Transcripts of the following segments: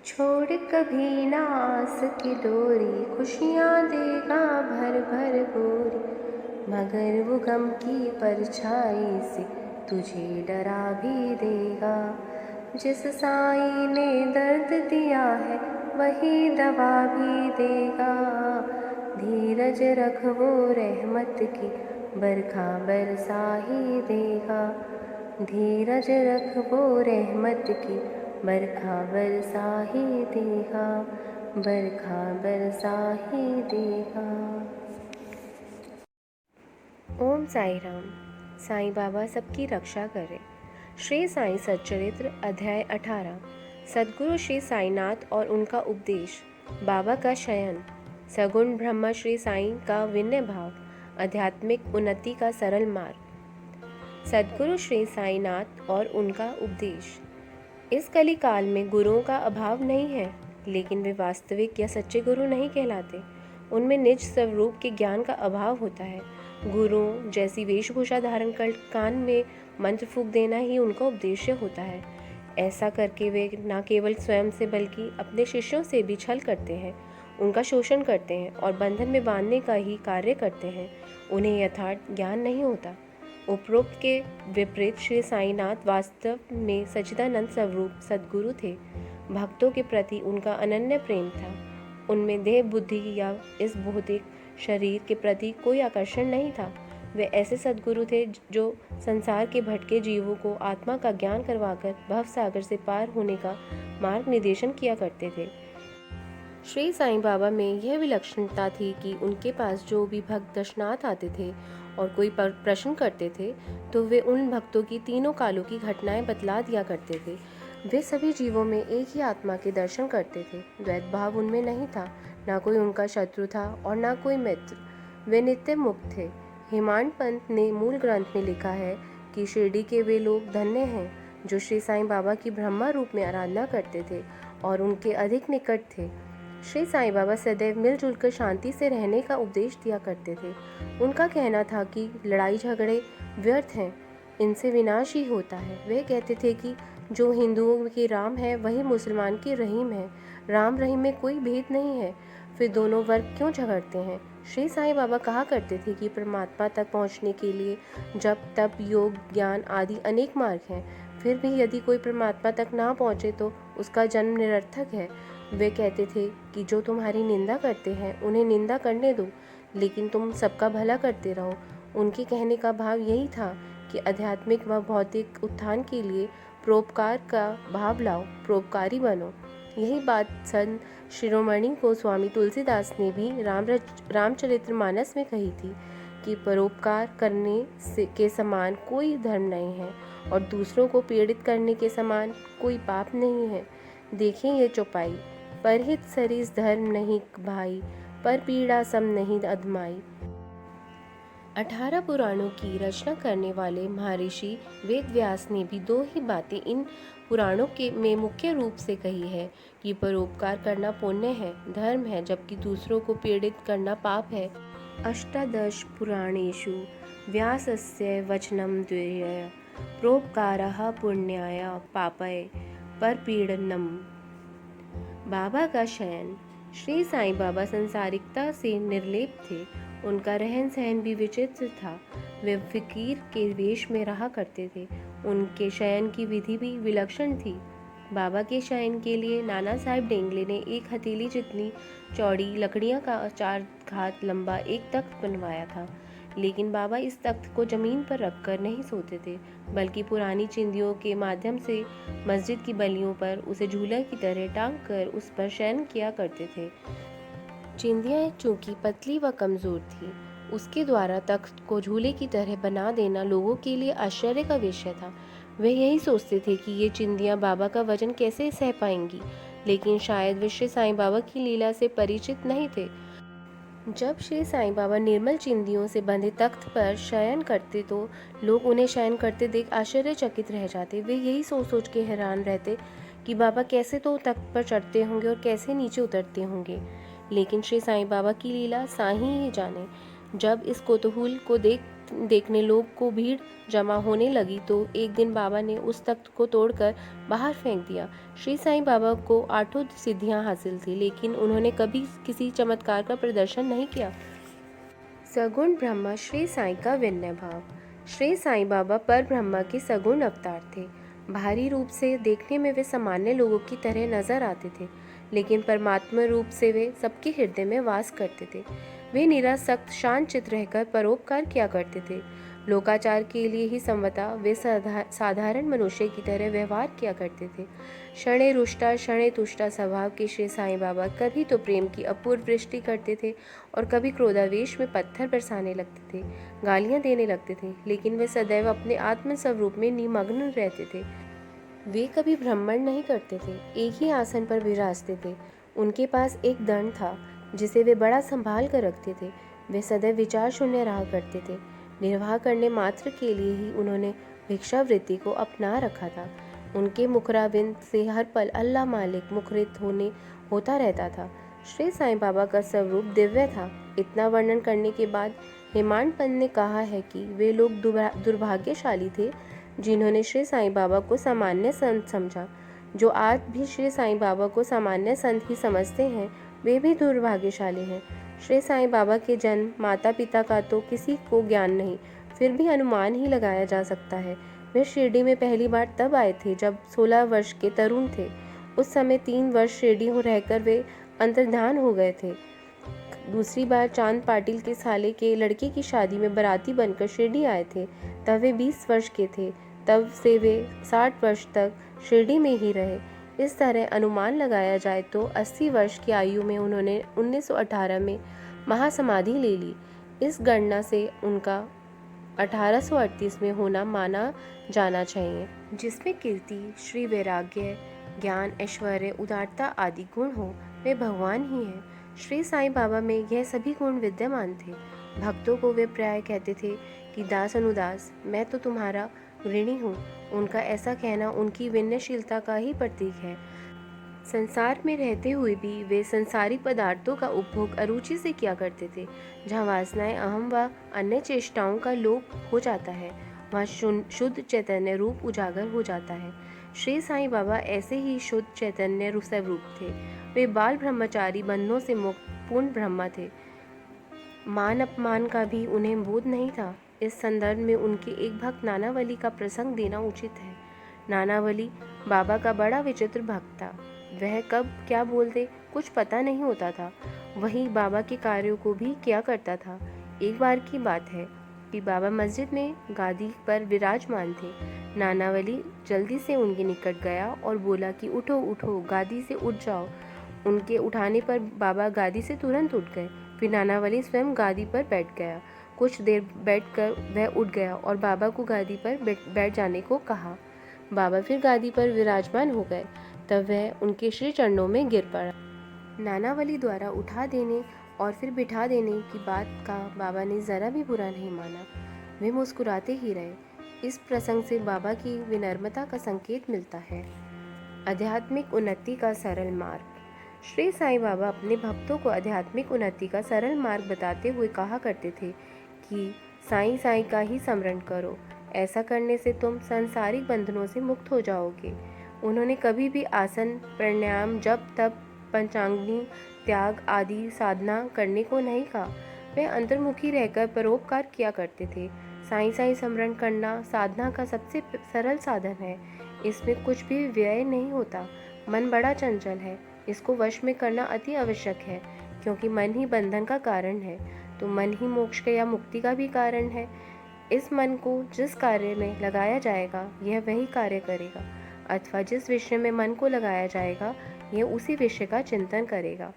छोड़ कभी ना आस की डोरी, खुशियाँ देगा भर भर बोरी। मगर वो गम की परछाई से तुझे डरा भी देगा। जिस साईं ने दर्द दिया है वही दवा भी देगा। धीरज रख वो रहमत की बरखा बरसा ही देगा। धीरज रख वो रहमत की बरखा बरसा ही देगा। बरखा बरसा ही देगा। ओम साई राम। साईं बाबा सबकी रक्षा करें। श्री साईं सच्चरित्र अध्याय 18। सद्गुरु श्री साईनाथ और उनका उपदेश। बाबा का शयन। सगुण ब्रह्म श्री साईं का विनय भाव। आध्यात्मिक उन्नति का सरल मार्ग। सद्गुरु श्री साईनाथ और उनका उपदेश। इस कली काल में गुरुओं का अभाव नहीं है, लेकिन वे वास्तविक या सच्चे गुरु नहीं कहलाते। उनमें निज स्वरूप के ज्ञान का अभाव होता है। गुरुओं जैसी वेशभूषा धारण कर कान में मंत्र फूंक देना ही उनका उद्देश्य होता है। ऐसा करके वे न केवल स्वयं से बल्कि अपने शिष्यों से भी छल करते हैं, उनका शोषण करते हैं और बंधन में बांधने का ही कार्य करते हैं। उन्हें यथार्थ ज्ञान नहीं होता। उपरोक्त के विपरीत श्री साईनाथ वास्तव में सच्चिदानंद स्वरूप सद्गुरु थे। भक्तों के प्रति उनका अनन्य प्रेम था। उनमें देह बुद्धि या इस भौतिक शरीर के प्रति कोई आकर्षण नहीं था। वे ऐसे सद्गुरु थे जो संसार के भटके जीवों को आत्मा का ज्ञान करवाकर भव सागर से पार होने का मार्ग निर्देशन किया करते थे। श्री साईं बाबा में यह विलक्षणता थी कि उनके पास जो भी भक्त दर्शनार्थ आते थे और कोई प्रश्न करते थे तो वे उन भक्तों की तीनों कालों की घटनाएं बतला दिया करते थे। वे सभी जीवों में एक ही आत्मा के दर्शन करते थे। द्वैत भाव उनमें नहीं था। ना कोई उनका शत्रु था और ना कोई मित्र। वे नित्य मुक्त थे। हेमांड पंत ने मूल ग्रंथ में लिखा है कि शिरडी के वे लोग धन्य हैं जो श्री साईं बाबा की ब्रह्मा रूप में आराधना करते थे और उनके अधिक निकट थे। श्री साईं बाबा सदैव मिलजुल कर शांति से रहने का उपदेश दिया करते थे। उनका कहना था कि लड़ाई झगड़े व्यर्थ हैं, इनसे विनाश ही होता है। वे कहते थे कि जो हिंदुओं के राम है वही मुसलमान की रहीम है। राम रहीम में कोई भेद नहीं है, फिर दोनों वर्ग क्यों झगड़ते हैं। श्री साईं बाबा कहा करते थे कि परमात्मा तक पहुंचने के लिए जप तप योग ज्ञान आदि अनेक मार्ग हैं। फिर भी यदि कोई परमात्मा तक ना पहुंचे तो उसका जन्म निरर्थक है। वे कहते थे कि जो तुम्हारी निंदा करते हैं उन्हें निंदा करने दो, लेकिन तुम सबका भला करते रहो। उनके कहने का भाव यही था कि आध्यात्मिक व भौतिक उत्थान के लिए परोपकार का भाव लाओ, परोपकारी बनो। यही बात संत शिरोमणि गोस्वामी तुलसीदास ने भी रामचरितमानस में कही थी कि परोपकार करने के समान कोई धर्म नहीं है और दूसरों को पीड़ित करने के समान कोई पाप नहीं है। देखें ये चौपाई, परहित सरिस धर्म नहीं भाई, पर पीड़ा सम नहीं अधमाई। 18 पुराणों की रचना करने वाले महर्षि वेद व्यास ने भी दो ही बातें इन पुराणों के में मुख्य रूप से कही है कि परोपकार करना पुण्य है, धर्म है, जबकि दूसरों को पीड़ित करना पाप है। अष्टादश पुराणेषु व्यासस्य वचनं द्वयः परोपकारः पुण्याय पापाय परपीडनम्। बाबा का शयन। श्री साईं बाबा संसारिकता से निर्लेप थे। उनका रहन सहन भी विचित्र था। वे फकीर के वेश में रहा करते थे। उनके शयन की विधि भी विलक्षण थी। बाबा के शयन के लिए नाना साहेब डेंगले ने एक हथेली जितनी चौड़ी लकड़ियां का 4 हाथ लंबा एक तख्त बनवाया था, लेकिन बाबा इस तख्त को जमीन पर रखकर नहीं सोते थे, बल्कि पुरानी चिंदियों के माध्यम से मस्जिद की बल्लियों पर उसे झूला की तरह टांग कर उस पर शयन किया करते थे। चिंदियाँ चूंकि पतली व कमजोर थी, उसके द्वारा तख्त को झूले की तरह बना देना लोगों के लिए आश्चर्य का विषय था। वे यही सोचते थे कि ये चिंदियाँ बाबा का वजन कैसे सह पाएंगी, लेकिन शायद वे श्री साईं बाबा की लीला से परिचित नहीं थे। जब श्री साईं बाबा निर्मल चिंदियों से बंधे तख्त पर शयन करते तो लोग उन्हें शयन करते देख आश्चर्यचकित रह जाते। वे यही सोच सोच के हैरान रहते कि बाबा कैसे तो तख्त पर चढ़ते होंगे और कैसे नीचे उतरते होंगे, लेकिन श्री साईं बाबा की लीला साईं ही जाने। जब इस कौतूहल को देख देखने लोग को भीड़ जमा होने लगी तो एक दिन बाबा ने उस तख्त को तोड़कर बाहर फेंक दिया। श्री साईं बाबा को 8 सिद्धियां हासिल थी, लेकिन उन्होंने कभी किसी चमत्कार का प्रदर्शन नहीं किया। सगुण ब्रह्मा श्री साईं का विनय भाव। श्री साईं बाबा पर ब्रह्मा के सगुण अवतार थे। बाहरी रूप से देखने में वे सामान्य लोगों की तरह नजर आते थे, लेकिन परमात्मा रूप से वे सबके हृदय में वास करते थे। वे निरासक्त शांत चित्त रहकर परोपकार किया करते थे। लोकाचार के लिए ही संवता वे साधारण मनुष्य की तरह व्यवहार किया करते थे। क्षणे रुष्टा क्षणे तुष्टा स्वभाव के श्री साईं बाबा कभी तो प्रेम की अपूर्व वृष्टि करते थे और कभी क्रोधावेश में पत्थर बरसाने लगते थे, गालियां देने लगते थे, लेकिन वे सदैव अपने आत्म स्वरूप में निमग्न रहते थे। वे कभी भ्रमण नहीं करते थे, एक ही आसन पर विराजते थे। उनके पास एक दंड था जिसे वे बड़ा संभाल कर रखते थे। वे सदैव विचार शून्य रहा करते थे। निर्वाह करने मात्र के लिए ही उन्होंने भिक्षावृत्ति को अपना रखा था। उनके मुखराबिंद से हर पल अल्लाह मालिक मुखरित होता रहता था। श्री साईं बाबा का स्वरूप दिव्य था। इतना वर्णन करने के बाद हेमांड पंत ने कहा है कि वे लोग दुर्भाग्यशाली थे जिन्होंने श्री साईं बाबा को सामान्य संत समझा। जो आज भी श्री साईं बाबा को सामान्य संत ही समझते हैं, वे भी दुर्भाग्यशाली हैं। श्री साईं बाबा के जन्म माता पिता का तो किसी को ज्ञान नहीं, फिर भी अनुमान ही लगाया जा सकता है। वे शिरडी में पहली बार तब आए थे जब 16 वर्ष के तरुण थे। उस समय 3 वर्ष शिरडी में रहकर वे अंतर्धान हो गए थे। दूसरी बार चांद पाटिल के साले के लड़के की शादी में बाराती बनकर शिरडी आए थे। तब वे 20 वर्ष के थे। तब से वे 60 वर्ष तक शिरडी में ही रहे। इस तरह अनुमान लगाया जाए तो 80 वर्ष की आयु में उन्होंने 1918 में महासमाधि ले ली। इस गणना से उनका 1838 में होना माना जाना चाहिए, जिसमें कीर्ति, श्री वैराग्य, ज्ञान, ऐश्वर्य, उदारता आदि गुण हो। वे भगवान ही हैं। श्री साईं बाबा में यह सभी गुण विद्यमान थे। भक्तों को वे प्राय कहते थे कि दास अनुदास, मैं तो तुम्हारा ऋणी हूँ। उनका ऐसा कहना उनकी विनयशीलता का ही प्रतीक है। संसार में रहते हुए भी वे संसारी पदार्थों का उपभोग अरुचि से किया करते थे। जहाँ वासनाएं, अहम व अन्य चेष्टाओं का लोप हो जाता है, वहाँ शुद्ध चैतन्य रूप उजागर हो जाता है। श्री साईं बाबा ऐसे ही शुद्ध चैतन्य स्वरूप थे। वे बाल ब्रह्मचारी बंधनों से मुक्त पूर्ण ब्रह्मा थे। मान अपमान का भी उन्हें बोध नहीं था। इस संदर्भ में उनके एक भक्त नानावली का प्रसंग देना उचित है। नानावली बाबा का बड़ा विचित्र भक्त था। वह कब क्या बोल दे कुछ पता नहीं होता था। वही बाबा के कार्यों को भी किया करता था। एक बार की बात है कि बाबा मस्जिद में गादी पर विराजमान थे। नानावली जल्दी से उनके निकट गया और बोला कि उठो उठो, गादी से उठ जाओ। उनके उठाने पर बाबा गादी से तुरंत उठ गए। फिर नानावली स्वयं गादी पर बैठ गया। कुछ देर बैठकर वह उठ गया और बाबा को गादी पर बैठ जाने को कहा। बाबा फिर गादी पर विराजमान हो गए। तब वह उनके श्री चरणों में गिर पड़ा। नानावली द्वारा उठा देने और फिर बिठा देने की बात का बाबा ने ज़रा भी बुरा नहीं माना। वे मुस्कुराते ही रहे। इस प्रसंग से बाबा की विनम्रता का संकेत मिलता है। आध्यात्मिक उन्नति का सरल मार्ग। श्री साईं बाबा अपने भक्तों को आध्यात्मिक उन्नति का सरल मार्ग बताते हुए कहा करते थे कि साईं साईं का ही स्मरण करो। ऐसा करने से तुम सांसारिक बंधनों से मुक्त हो जाओगे। उन्होंने कभी भी आसन, प्राणायाम, जप, तप, पंचाग्नि, त्याग आदि साधना करने को नहीं कहा। वे अंतर्मुखी रहकर परोपकार किया करते थे। साईं साईं स्मरण करना साधना का सबसे सरल साधन है। इसमें कुछ भी व्यय नहीं होता। मन बड़ा चंचल है, इसको वश में करना अति आवश्यक है, क्योंकि मन ही बंधन का कारण है, तो मन ही मोक्ष का या मुक्ति का भी कारण है। इस मन को जिस कार्य में लगाया जाएगा यह वही कार्य करेगा, अथवा जिस विषय में मन को लगाया जाएगा यह उसी विषय का चिंतन करेगा।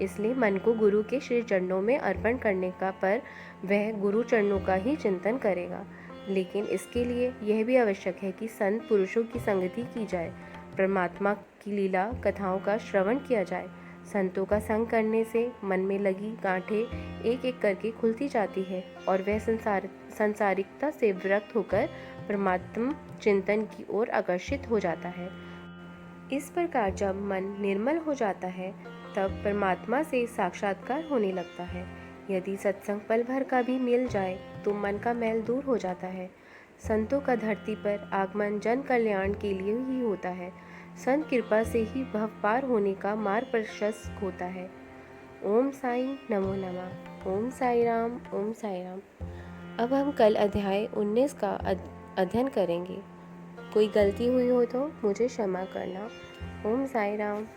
इसलिए मन को गुरु के श्री चरणों में अर्पण करने का पर वह गुरु चरणों का ही चिंतन करेगा। लेकिन इसके लिए यह भी आवश्यक है कि संत पुरुषों की संगति की जाए, परमात्मा की लीला कथाओं का श्रवण किया जाए। संतों का संग करने से मन में लगी गांठें एक एक करके खुलती जाती है और वह संसारिकता से विरक्त होकर परमात्मा चिंतन की ओर आकर्षित हो जाता है। इस प्रकार जब मन निर्मल हो जाता है तब परमात्मा से साक्षात्कार होने लगता है। यदि सत्संग पल भर का भी मिल जाए तो मन का मैल दूर हो जाता है। संतों का धरती पर आगमन जन कल्याण के लिए ही होता है। संत कृपा से ही भव पार होने का मार्ग प्रशस्त होता है। ओम साई नमो नमः। ओम साई राम। ओम साई राम। अब हम कल अध्याय 19 का अध्ययन करेंगे। कोई गलती हुई हो तो मुझे क्षमा करना। ओम साई राम।